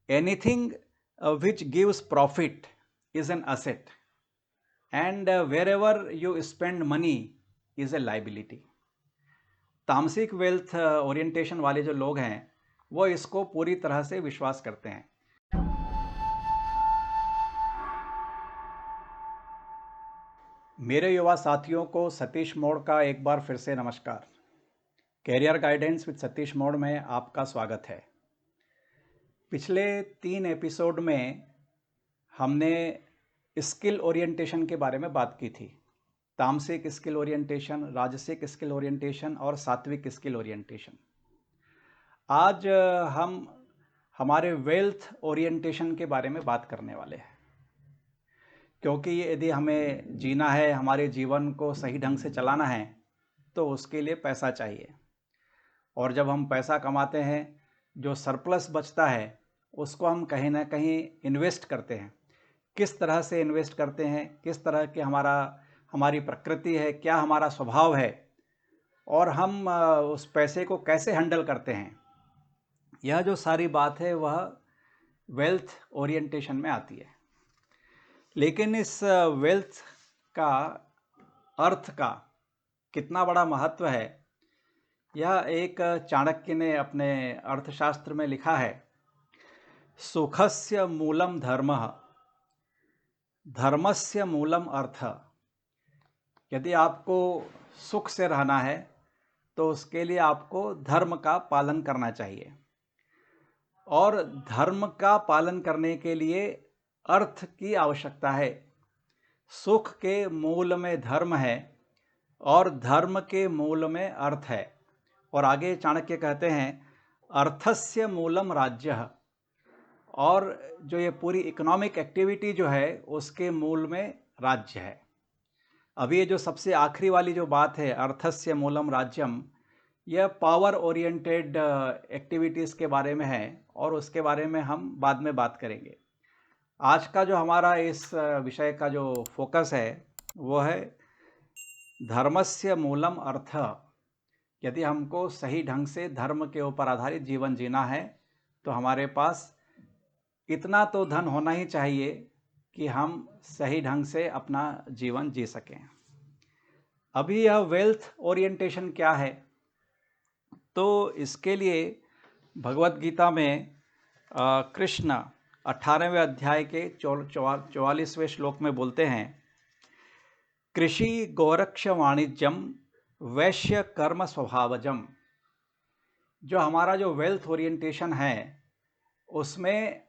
anything which gives profit is an asset, and wherever you spend money is a liability. तामसिक wealth orientation वाले जो लोग हैं वो इसको पूरी तरह से विश्वास करते हैं। मेरे युवा साथियों को सतीश मोड़ का एक बार फिर से नमस्कार। कैरियर गाइडेंस विद सतीश मोड़ में आपका स्वागत है। पिछले 3 एपिसोड में हमने स्किल ओरिएंटेशन के बारे में बात की थी। तामसिक स्किल ओरिएंटेशन, राजसिक स्किल ओरिएंटेशन और सात्विक स्किल ओरिएंटेशन। आज हम हमारे वेल्थ ओरिएंटेशन के बारे में बात करने वाले हैं, क्योंकि यदि हमें जीना है, हमारे जीवन को सही ढंग से चलाना है, तो उसके लिए पैसा चाहिए। और जब हम पैसा कमाते हैं, जो सरप्लस बचता है उसको हम कहीं ना कहीं इन्वेस्ट करते हैं। किस तरह से इन्वेस्ट करते हैं, किस तरह के हमारी प्रकृति है, क्या हमारा स्वभाव है, और हम उस पैसे को कैसे हैंडल करते हैं, यह जो सारी बात है वह वेल्थ ओरिएंटेशन में आती है। लेकिन इस वेल्थ का अर्थ का कितना बड़ा महत्व है, यह एक चाणक्य ने अपने अर्थशास्त्र में लिखा है। सुखस्य मूलम धर्मः, धर्मस्य मूलम अर्थ। यदि आपको सुख से रहना है तो उसके लिए आपको धर्म का पालन करना चाहिए, और धर्म का पालन करने के लिए अर्थ की आवश्यकता है। सुख के मूल में धर्म है और धर्म के मूल में अर्थ है। और आगे चाणक्य कहते हैं अर्थस्य मूलम राज्यः, और जो ये पूरी इकोनॉमिक एक्टिविटी जो है उसके मूल में राज्य है। अभी ये जो सबसे आखिरी वाली जो बात है, अर्थस्य मूलम राज्यम, यह पावर ओरिएंटेड एक्टिविटीज़ के बारे में है, और उसके बारे में हम बाद में बात करेंगे। आज का जो हमारा इस विषय का जो फोकस है वो है धर्मस्य मूलम अर्थ। यदि हमको सही ढंग से धर्म के ऊपर आधारित जीवन जीना है तो हमारे पास इतना तो धन होना ही चाहिए कि हम सही ढंग से अपना जीवन जी सकें। अभी यह वेल्थ ओरिएंटेशन क्या है, तो इसके लिए भगवत गीता में कृष्ण 18वें अध्याय के 44वें श्लोक में बोलते हैं, कृषि गोरक्ष वाणिज्यम वैश्य कर्म स्वभावजम। जो हमारा जो वेल्थ ओरिएंटेशन है उसमें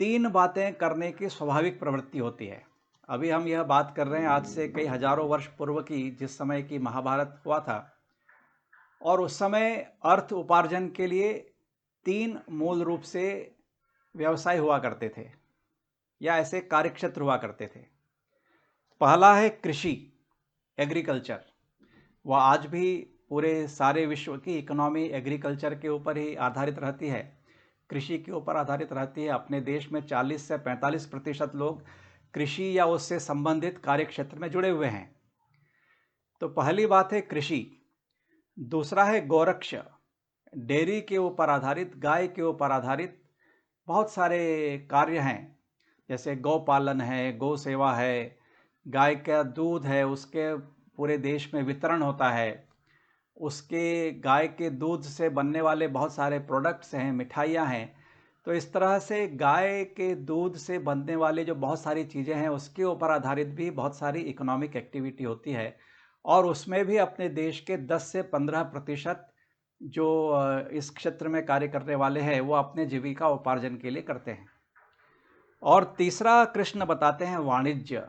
3 बातें करने की स्वाभाविक प्रवृत्ति होती है। अभी हम यह बात कर रहे हैं आज से कई हजारों वर्ष पूर्व की, जिस समय की महाभारत हुआ था, और उस समय अर्थ उपार्जन के लिए 3 मूल रूप से व्यवसाय हुआ करते थे, या ऐसे कार्यक्षेत्र हुआ करते थे। पहला है कृषि, एग्रीकल्चर। वह आज भी पूरे सारे विश्व की इकोनॉमी एग्रीकल्चर के ऊपर ही आधारित रहती है, कृषि के ऊपर आधारित रहती है। अपने देश में 40 से 45% लोग कृषि या उससे संबंधित कार्यक्षेत्र में जुड़े हुए हैं। तो पहली बात है कृषि। दूसरा है गोरक्ष, डेयरी के ऊपर आधारित, गाय के ऊपर आधारित बहुत सारे कार्य हैं, जैसे गौ पालन है, गौ सेवा है, गाय का दूध है, उसके पूरे देश में वितरण होता है, उसके गाय के दूध से बनने वाले बहुत सारे प्रोडक्ट्स हैं, मिठाइयाँ हैं। तो इस तरह से गाय के दूध से बनने वाले जो बहुत सारी चीज़ें हैं उसके ऊपर आधारित भी बहुत सारी इकोनॉमिक एक्टिविटी होती है, और उसमें भी अपने देश के 10 से 15% जो इस क्षेत्र में कार्य करने वाले हैं वो अपने जीविका उपार्जन के लिए करते हैं। और तीसरा कृष्ण बताते हैं वाणिज्य,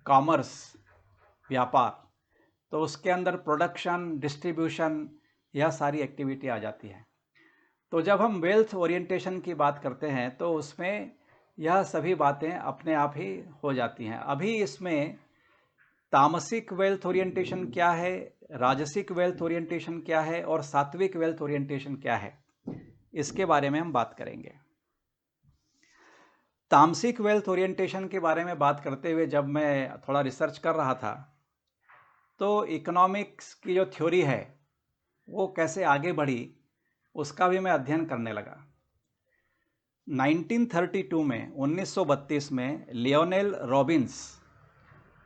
कॉमर्स, व्यापार। तो उसके अंदर प्रोडक्शन, डिस्ट्रीब्यूशन, यह सारी एक्टिविटी आ जाती है। तो जब हम वेल्थ ओरिएंटेशन की बात करते हैं तो उसमें यह सभी बातें अपने आप ही हो जाती हैं। अभी इसमें तामसिक वेल्थ ओरिएंटेशन क्या है, राजसिक वेल्थ ओरिएंटेशन क्या है, और सात्विक वेल्थ ओरिएंटेशन क्या है, इसके बारे में हम बात करेंगे। तामसिक वेल्थ ओरिएंटेशन के बारे में बात करते हुए जब मैं थोड़ा रिसर्च कर रहा था तो इकोनॉमिक्स की जो थ्योरी है वो कैसे आगे बढ़ी उसका भी मैं अध्ययन करने लगा। 1932 में 1932 में लियोनेल रॉबिन्स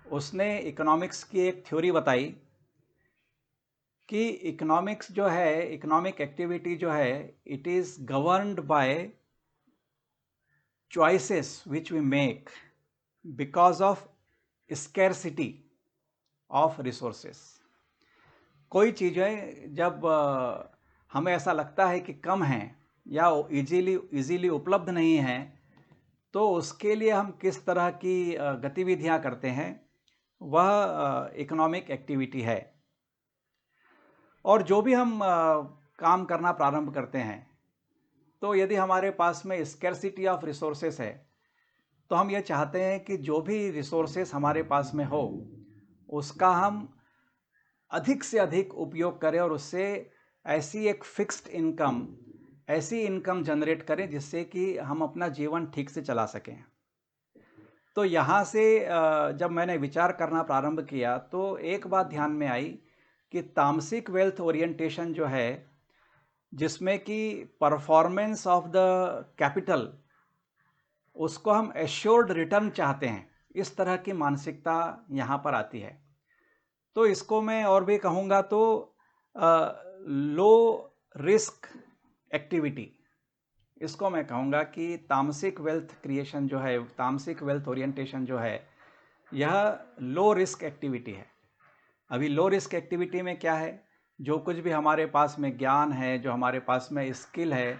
उसने इकोनॉमिक्स की एक थ्योरी बताई कि इकोनॉमिक्स जो है, इकोनॉमिक एक्टिविटी जो है, it is governed by choices which we make because of scarcity of resources. कोई चीज़ें जब हमें ऐसा लगता है कि कम हैं या इजीली उपलब्ध नहीं हैं, तो उसके लिए हम किस तरह की गतिविधियां करते हैं, वह इकोनॉमिक एक्टिविटी है। और जो भी हम काम करना प्रारंभ करते हैं, तो यदि हमारे पास में स्कैरसिटी ऑफ रिसोर्सेस है, तो हम ये चाहते हैं कि जो भी रिसोर्सेस हमारे पास में हो, उसका हम अधिक से अधिक उपयोग करें और उससे ऐसी एक फिक्स्ड इनकम, ऐसी इनकम जनरेट करें जिससे कि हम अपना जीवन ठीक से चला सकें। तो यहाँ से जब मैंने विचार करना प्रारंभ किया, तो एक बात ध्यान में आई कि तामसिक वेल्थ ओरिएंटेशन जो है, जिसमें कि परफॉर्मेंस ऑफ द कैपिटल, उसको हम एश्योर्ड रिटर्न चाहते हैं, इस तरह की मानसिकता यहाँ पर आती है। तो इसको मैं और भी कहूँगा तो लो रिस्क एक्टिविटी, इसको मैं कहूँगा कि तामसिक वेल्थ क्रिएशन जो है, तामसिक वेल्थ ओरिएंटेशन जो है, यह लो रिस्क एक्टिविटी है। अभी लो रिस्क एक्टिविटी में क्या है, जो कुछ भी हमारे पास में ज्ञान है, जो हमारे पास में स्किल है,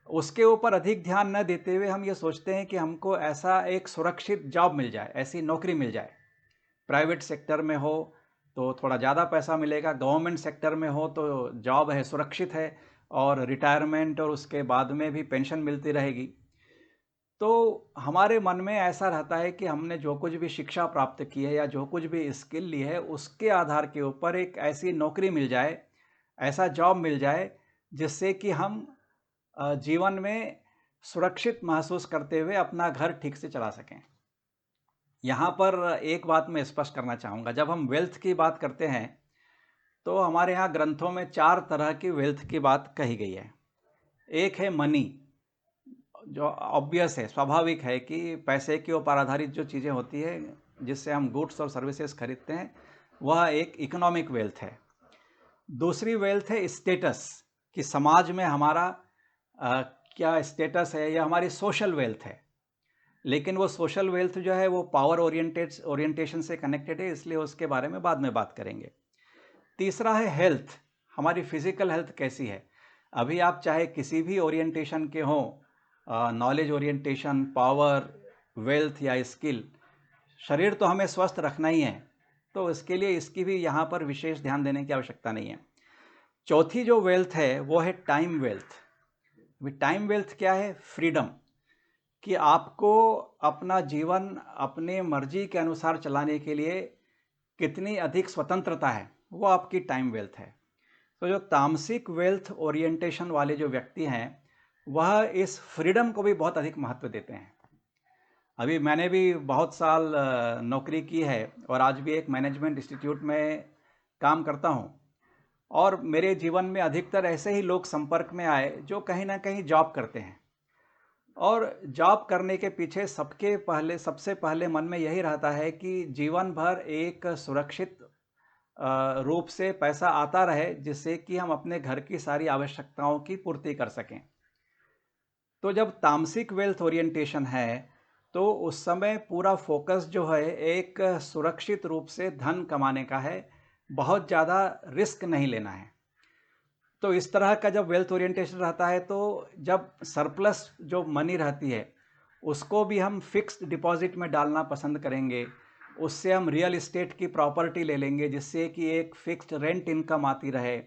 उसके ऊपर अधिक ध्यान न देते हुए हम ये सोचते हैं कि हमको ऐसा एक सुरक्षित जॉब मिल जाए, ऐसी नौकरी मिल जाए। प्राइवेट सेक्टर में हो तो थोड़ा ज़्यादा पैसा मिलेगा, गवर्नमेंट सेक्टर में हो तो जॉब है, सुरक्षित है, और रिटायरमेंट और उसके बाद में भी पेंशन मिलती रहेगी। तो हमारे मन में ऐसा रहता है कि हमने जो कुछ भी शिक्षा प्राप्त की है या जो कुछ भी स्किल ली है, उसके आधार के ऊपर एक ऐसी नौकरी मिल जाए, ऐसा जॉब मिल जाए, जिससे कि हम जीवन में सुरक्षित महसूस करते हुए अपना घर ठीक से चला सकें। यहाँ पर एक बात मैं स्पष्ट करना चाहूँगा, जब हम वेल्थ की बात करते हैं, तो हमारे यहाँ ग्रंथों में 4 तरह की वेल्थ की बात कही गई है। एक है मनी, जो ऑब्वियस है, स्वाभाविक है कि पैसे के ऊपर आधारित जो चीज़ें होती है, जिससे हम गुड्स और सर्विसेज खरीदते हैं, वह एक इकोनॉमिक वेल्थ है। दूसरी वेल्थ है स्टेटस, कि समाज में हमारा क्या स्टेटस है, या हमारी सोशल वेल्थ है। लेकिन वो सोशल वेल्थ जो है वो पावर ओरिएंटेशन से कनेक्टेड है, इसलिए उसके बारे में बाद में बात करेंगे। तीसरा है हेल्थ, हमारी फिजिकल हेल्थ कैसी है। अभी आप चाहे किसी भी ओरिएंटेशन के हों, नॉलेज ओरिएंटेशन, पावर, वेल्थ या स्किल, शरीर तो हमें स्वस्थ रखना ही है, तो इसके लिए इसकी भी यहाँ पर विशेष ध्यान देने की आवश्यकता नहीं है। चौथी जो वेल्थ है वो है टाइम वेल्थ। टाइम वेल्थ क्या है? फ्रीडम, कि आपको अपना जीवन अपने मर्जी के अनुसार चलाने के लिए कितनी अधिक स्वतंत्रता है, वो आपकी टाइम वेल्थ है। तो जो तामसिक वेल्थ ओरिएंटेशन वाले जो व्यक्ति हैं, वह इस फ्रीडम को भी बहुत अधिक महत्व देते हैं। अभी मैंने भी बहुत साल नौकरी की है और आज भी एक मैनेजमेंट इंस्टीट्यूट में काम करता हूँ, और मेरे जीवन में अधिकतर ऐसे ही लोग संपर्क में आए जो कहीं ना कहीं जॉब करते हैं, और जॉब करने के पीछे सबसे पहले मन में यही रहता है कि जीवन भर एक सुरक्षित रूप से पैसा आता रहे, जिससे कि हम अपने घर की सारी आवश्यकताओं की पूर्ति कर सकें। तो जब तामसिक वेल्थ ओरिएंटेशन है, तो उस समय पूरा फोकस जो है एक सुरक्षित रूप से धन कमाने का है, बहुत ज़्यादा रिस्क नहीं लेना है। तो इस तरह का जब वेल्थ ओरिएंटेशन रहता है, तो जब सरप्लस जो मनी रहती है, उसको भी हम फिक्स्ड डिपॉजिट में डालना पसंद करेंगे। उससे हम रियल एस्टेट की प्रॉपर्टी ले लेंगे, जिससे कि एक फिक्स्ड रेंट इनकम आती रहे।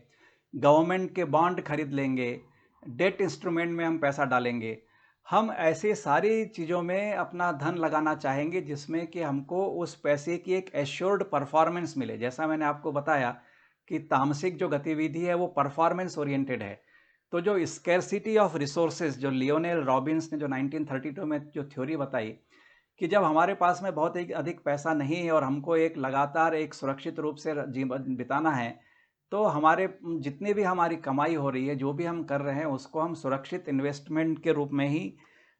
गवर्नमेंट के बॉन्ड खरीद लेंगे, डेट इंस्ट्रूमेंट में हम पैसा डालेंगे। हम ऐसे सारी चीज़ों में अपना धन लगाना चाहेंगे, जिसमें कि हमको उस पैसे की एक एश्योर्ड परफॉर्मेंस मिले। जैसा मैंने आपको बताया कि तामसिक जो गतिविधि है वो परफॉर्मेंस ओरिएंटेड है। तो जो स्कैरसिटी ऑफ रिसोर्सेज, जो लियोनेल रॉबिन्स ने जो 1932 में जो थ्योरी बताई, कि जब हमारे पास में बहुत ही अधिक पैसा नहीं है और हमको एक लगातार एक सुरक्षित रूप से जीवन बिताना है, तो हमारे जितनी भी हमारी कमाई हो रही है, जो भी हम कर रहे हैं, उसको हम सुरक्षित इन्वेस्टमेंट के रूप में ही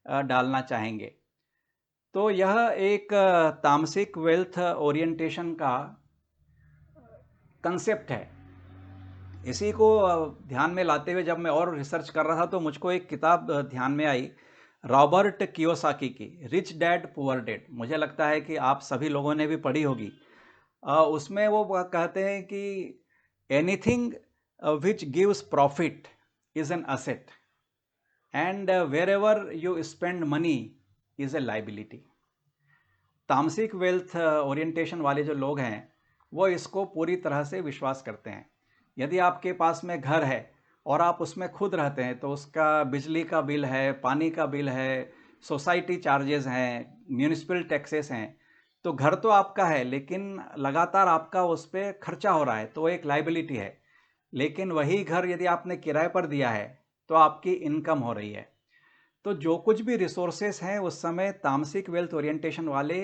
डालना चाहेंगे। तो यह एक तामसिक वेल्थ ओरिएंटेशन का कंसेप्ट है। इसी को ध्यान में लाते हुए जब मैं और रिसर्च कर रहा था तो मुझको एक किताब ध्यान में आई, रॉबर्ट कियोसाकी की, रिच डैड पुअर डैड। मुझे लगता है कि आप सभी लोगों ने भी पढ़ी होगी। उसमें वो कहते हैं कि anything which gives profit is an asset and wherever you spend money is a liability. तामसिक वेल्थ ओरिएंटेशन वाले जो लोग हैं वो इसको पूरी तरह से विश्वास करते हैं। यदि आपके पास में घर है और आप उसमें खुद रहते हैं तो उसका बिजली का बिल है, पानी का बिल है, सोसाइटी चार्जेस हैं, म्यूनिसिपल टैक्सेस हैं, तो घर तो आपका है लेकिन लगातार आपका उस पर खर्चा हो रहा है, तो वो एक लाइबिलिटी है। लेकिन वही घर यदि आपने किराए पर दिया है तो आपकी इनकम हो रही है। तो जो कुछ भी रिसोर्सेस हैं उस समय तामसिक वेल्थ ओरिएंटेशन वाले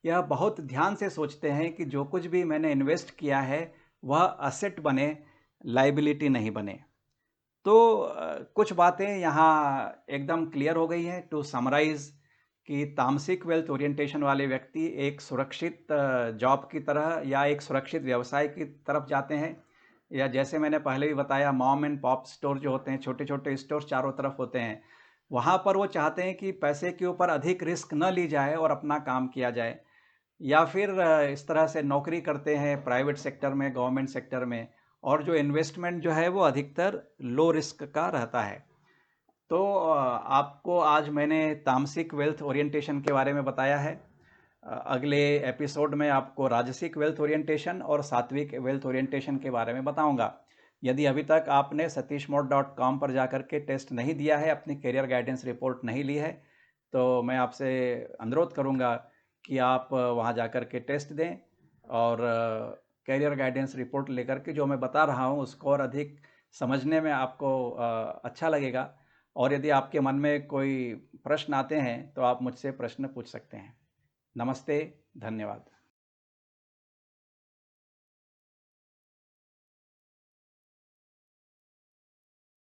यह बहुत ध्यान से सोचते हैं कि जो कुछ भी मैंने इन्वेस्ट किया है वह असेट बने, लाइबिलिटी नहीं बने। तो कुछ बातें यहाँ एकदम क्लियर हो गई हैं। टू समराइज कि तामसिक वेल्थ ओरिएंटेशन वाले व्यक्ति एक सुरक्षित जॉब की तरह या एक सुरक्षित व्यवसाय की तरफ जाते हैं, या जैसे मैंने पहले भी बताया मॉम एंड पॉप स्टोर जो होते हैं, छोटे छोटे स्टोर चारों तरफ होते हैं, वहाँ पर वो चाहते हैं कि पैसे के ऊपर अधिक रिस्क न ली जाए और अपना काम किया जाए। या फिर इस तरह से नौकरी करते हैं प्राइवेट सेक्टर में, गवर्नमेंट सेक्टर में, और जो इन्वेस्टमेंट जो है वो अधिकतर लो रिस्क का रहता है। तो आपको आज मैंने तामसिक वेल्थ ओरिएंटेशन के बारे में बताया है। अगले एपिसोड में आपको राजसिक वेल्थ ओरिएंटेशन और सात्विक वेल्थ ओरिएंटेशन के बारे में बताऊंगा। यदि अभी तक आपने satishmod.com पर जाकर के टेस्ट नहीं दिया है, अपनी करियर गाइडेंस रिपोर्ट नहीं ली है, तो मैं आपसे अनुरोध करूंगा कि आप वहां जाकर के टेस्ट दें और करियर गाइडेंस रिपोर्ट लेकर के जो मैं बता रहा हूं उसको और अधिक समझने में आपको अच्छा लगेगा। और यदि आपके मन में कोई प्रश्न आते हैं तो आप मुझसे प्रश्न पूछ सकते हैं। नमस्ते, धन्यवाद।